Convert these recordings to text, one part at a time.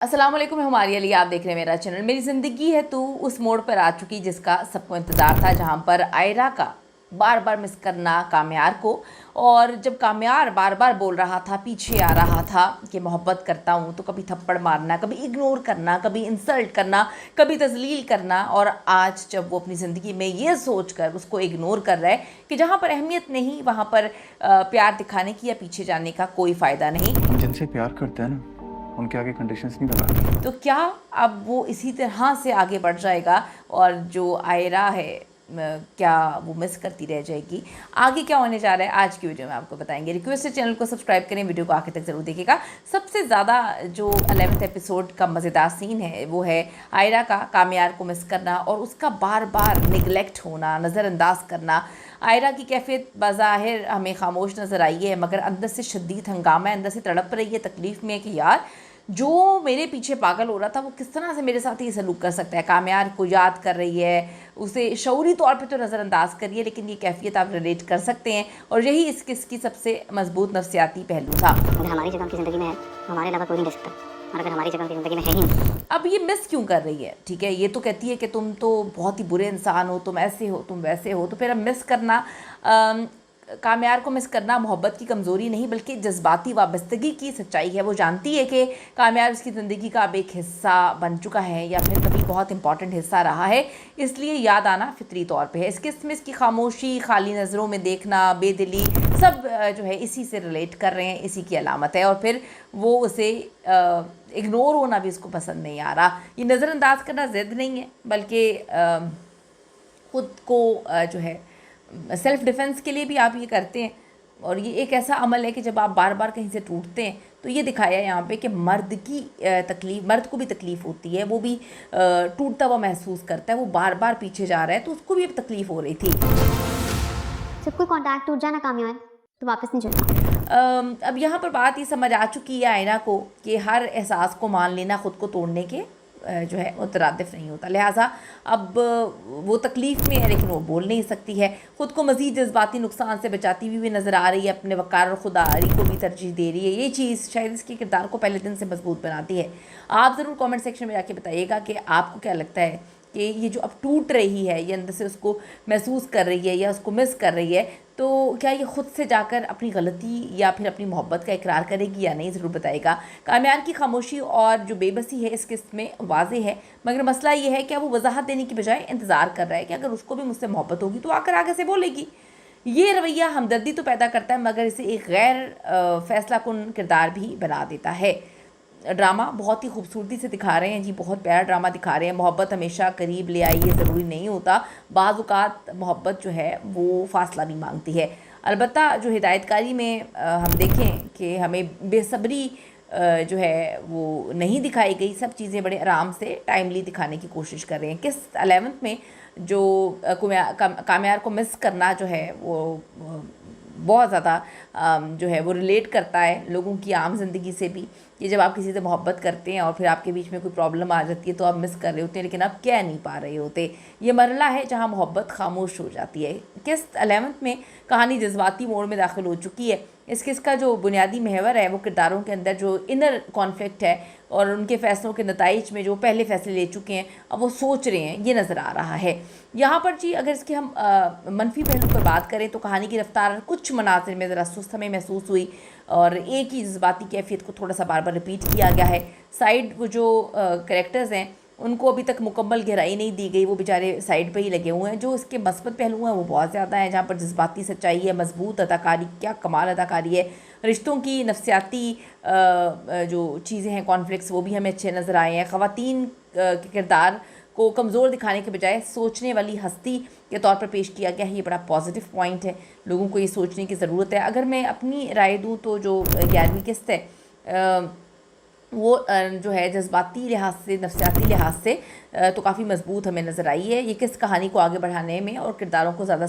अस्सलाम वालेकुम, मैं हमारी अली, आप देख रहे हैं मेरा चैनल। मेरी ज़िंदगी है तो उस मोड़ पर आ चुकी जिसका सबको इंतज़ार था, जहाँ पर आयरा का बार बार मिस करना कामयार को, और जब कामयार बार बार बोल रहा था, पीछे आ रहा था कि मोहब्बत करता हूँ, तो कभी थप्पड़ मारना, कभी इग्नोर करना, कभी इंसल्ट करना, कभी तजलील करना। और आज जब वो अपनी ज़िंदगी में ये सोच कर उसको इग्नोर कर रहा है कि जहाँ पर अहमियत नहीं वहाँ पर प्यार दिखाने की या पीछे जाने का कोई फ़ायदा नहीं। हम जिनसे प्यार करते हैं ना, उनके आगे कंडीशंस नहीं लगाते। तो क्या अब वो इसी तरह से आगे बढ़ जाएगा और जो आयरा है क्या वो मिस करती रह जाएगी? आगे क्या होने जा रहा है आज की वीडियो में आपको बताएंगे। रिक्वेस्ट है चैनल को सब्सक्राइब करें, वीडियो को आखिर तक ज़रूर देखिएगा। सबसे ज़्यादा जो 11th एपिसोड का मज़ेदार सीन है वो है आयरा का कामयार को मिस करना और उसका बार बार निगलेक्ट होना, नज़रअंदाज करना। आयरा की कैफियत बाज़ाहिर हमें खामोश नज़र आई है, मगर अंदर से शदीद हंगामा है, अंदर से तड़प रही है, तकलीफ़ में कि यार जो मेरे पीछे पागल हो रहा था वो किस तरह से मेरे साथ ये सलूक कर सकता है। कामयार को याद कर रही है, उसे शऊरी तौर पे तो नज़रअंदाज करिए, लेकिन ये कैफियत आप रिलेट कर सकते हैं, और यही इसकी सबसे मजबूत नफ्सियाती पहलू था। अगर हमारी जगह उनकी ज़िंदगी में है तो हमारे अलावा कोई नहीं दे सकता, और अगर हमारी जगह उनकी ज़िंदगी में है ही नहीं। अब ये मिस क्यों कर रही है? ठीक है, ये तो कहती है कि तुम तो बहुत ही बुरे इंसान हो, तुम ऐसे हो, तुम वैसे हो, तो फिर अब मिस करना, कामयार को मिस करना मोहब्बत की कमज़ोरी नहीं बल्कि जज्बाती वाबस्तगी की सच्चाई है। वो जानती है कि कामयार उसकी ज़िंदगी का अब एक हिस्सा बन चुका है या फिर कभी बहुत इंपॉर्टेंट हिस्सा रहा है, इसलिए याद आना फितरी तौर पे है। इस किस्म में इसकी खामोशी, खाली नज़रों में देखना, बेदिली, सब जो है इसी से रिलेट कर रहे हैं, इसी की अलामत है। और फिर वो उसे इग्नोर होना भी उसको पसंद नहीं आ रहा। ये नज़रअंदाज करना ज़िद नहीं है बल्कि ख़ुद को जो है सेल्फ़ डिफेंस के लिए भी आप ये करते हैं, और ये एक ऐसा अमल है कि जब आप बार बार कहीं से टूटते हैं तो ये दिखाया है यहाँ पे कि मर्द की तकलीफ़, मर्द को भी तकलीफ़ होती है, वो भी टूटता हुआ महसूस करता है, वो बार बार पीछे जा रहा है, तो उसको भी अब तकलीफ़ हो रही थी। जब कोई कांटेक्ट टूट जाए ना कामयाब तो वापस नहीं जुड़ता। अब यहाँ पर बात ये समझ आ चुकी है आयना को कि हर एहसास को मान लेना ख़ुद को तोड़ने के जो है मुतरादिफ नहीं होता। लिहाजा अब वो तकलीफ़ में है लेकिन वो बोल नहीं सकती है, ख़ुद को मज़ीद जज्बाती नुकसान से बचाती हुई भी नज़र आ रही है, अपने वक़ार और खुदारी को भी तरजीह दे रही है। ये चीज़ शायद इसके किरदार को पहले दिन से मजबूत बनाती है। आप ज़रूर कमेंट सेक्शन में जाके बताइएगा कि आपको क्या लगता है कि ये जो अब टूट रही है, ये अंदर से उसको महसूस कर रही है या उसको मिस कर रही है, तो क्या ये ख़ुद से जाकर अपनी गलती या फिर अपनी मोहब्बत का इकरार करेगी या नहीं, ज़रूर बताइएगा। कामयार की खामोशी और जो बेबसी है इस किस्त में वाज़ेह है, मगर मसला ये है कि वो वजाहत देने की बजाय इंतज़ार कर रहा है कि अगर उसको भी मुझसे मोहब्बत होगी तो आकर आगे से बोलेगी। ये रवैया हमदर्दी तो पैदा करता है मगर इसे एक गैर फ़ैसला कुन किरदार भी बना देता है। ड्रामा बहुत ही खूबसूरती से दिखा रहे हैं जी, बहुत प्यारा ड्रामा दिखा रहे हैं। मोहब्बत हमेशा करीब ले आई, ये ज़रूरी नहीं होता। बाज़ औक़ात मोहब्बत जो है वो फ़ासला भी मांगती है। अलबत्ता जो हिदायतकारी में हम देखें कि हमें बेसब्री जो है वो नहीं दिखाई गई, सब चीज़ें बड़े आराम से टाइमली दिखाने की कोशिश कर रहे हैं। किस्त 11th में जो कामयार को मिस करना जो है वो बहुत ज़्यादा जो है वो रिलेट करता है लोगों की आम ज़िंदगी से भी, कि जब आप किसी से मोहब्बत करते हैं और फिर आपके बीच में कोई प्रॉब्लम आ जाती है तो आप मिस कर रहे होते हैं लेकिन आप कह नहीं पा रहे होते। ये मरला है जहाँ मोहब्बत खामोश हो जाती है। किस्त 11th में कहानी जज्बाती मोड़ में दाखिल हो चुकी है। इस किस्त का जो बुनियादी महवर है वो किरदारों के अंदर जो इनर कॉन्फ्लिक्ट है और उनके फ़ैसलों के नताइज में जो पहले फ़ैसले ले चुके हैं अब वो सोच रहे हैं, ये नज़र आ रहा है यहाँ पर जी। अगर इसके हम मनफी पहलू पर बात करें तो कहानी की रफ्तार कुछ मनासिर में ज़रा सुस्त हमें महसूस हुई और एक ही जज्बाती कैफियत को थोड़ा सा बार बार रिपीट किया गया है। साइड वो जो कैरेक्टर्स हैं उनको अभी तक मुकम्मल गहराई नहीं दी गई, वो बेचारे साइड पे ही लगे हुए हैं। जो इसके मस्बत पहलू हैं वो बहुत ज़्यादा हैं, जहाँ पर जज्बाती सच्चाई है, मजबूत अदाकारी, क्या कमाल अदाकारी है, रिश्तों की नफ्सियाती जो चीज़ें हैं, कॉन्फ्लिक्ट्स, वो भी हमें अच्छे नज़र आए हैं। ख़वातीन के किरदार को कमज़ोर दिखाने के बजाय सोचने वाली हस्ती के तौर पर पेश किया गया है, ये बड़ा पॉजिटिव पॉइंट है। लोगों को ये सोचने की ज़रूरत है। अगर मैं अपनी राय दूँ तो जो 11वीं किस्त है वो जो है जज्बाती लिहाज से, नफ्सियाती लिहाज से तो काफ़ी मजबूत हमें नज़र आई है। ये किस कहानी को आगे बढ़ाने में और किरदारों को ज़्यादा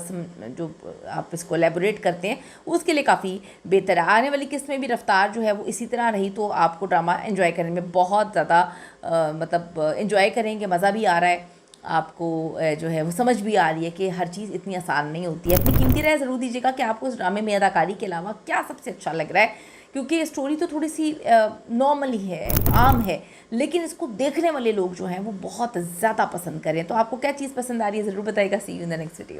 जो आप इसको एलेबोरेट करते हैं उसके लिए काफ़ी बेहतर है। आने वाली किस्त में भी रफ्तार जो है वो इसी तरह रही तो आपको ड्रामा एंजॉय करने में बहुत ज़्यादा मतलब एंजॉय करेंगे, मज़ा भी आ रहा है आपको, जो है वो समझ भी आ रही है कि हर चीज़ इतनी आसान नहीं होती है। अपनी कीमती राय ज़रूर दीजिएगा कि आपको उस ड्रामे में अदाकारी के अलावा क्या सबसे अच्छा लग रहा है, क्योंकि ये स्टोरी तो थोड़ी सी नॉर्मल ही है, आम है, लेकिन इसको देखने वाले लोग जो हैं वो बहुत ज़्यादा पसंद करें। तो आपको क्या चीज़ पसंद आ रही है ज़रूर बताइएगा। See you in the next video.